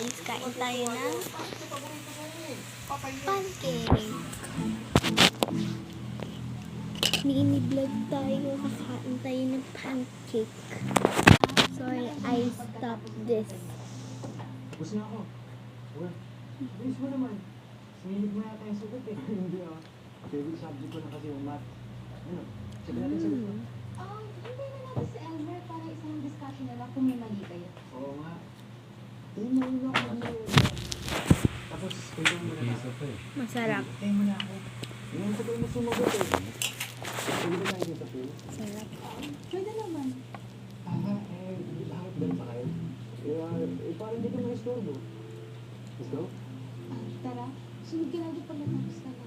guys, kain tayo ng pancake. Mini vlog tayo, kakain tayo ng pancake. Sorry, I stopped this. Gusto na ako. Bilis mo naman. Sinilip mo yata yung sugot eh. Hindi ah. Favorite subject ko na kasi yung math. Ano? Sabi natin sagot ko. Hintay na natin si Elmer para isang discussion na lang kung may mali kayo. Oo nga. Tingnan mo ako ano. Tapos, tingnan mo na ako. Masarap. Tingnan mo na ako. Ngayon sa kayo mo sumagot eh. Pwede ba tayo sa pool? Sarap. Pwede naman. Bakit ganun pa kayo? Parang hindi ka ma-istorbo. Let's go. Tara, sunod ka lang dito pag natapos ka na.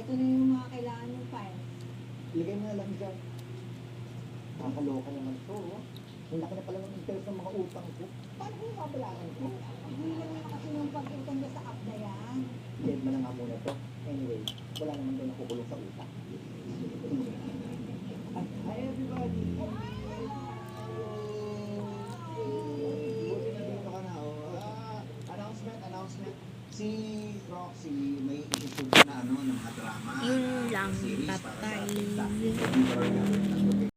Ito na yung mga kailangan ng file. Ilagay mo na lang dyan. Nakakaloka naman to. Ang laki na pala ng interest ng mga utang ko. Paano ko mabayaran ko? Hindi naman kasi yung pag-intanda sa app na yan. Dead mo na nga muna to. Anyway, wala naman doon nakukulong sa utang. Hi everybody! Buti na dito ka na. Announcement. Si Roxy may isisug na ng mga drama. Yun lang, series para sa tatay. TikTok.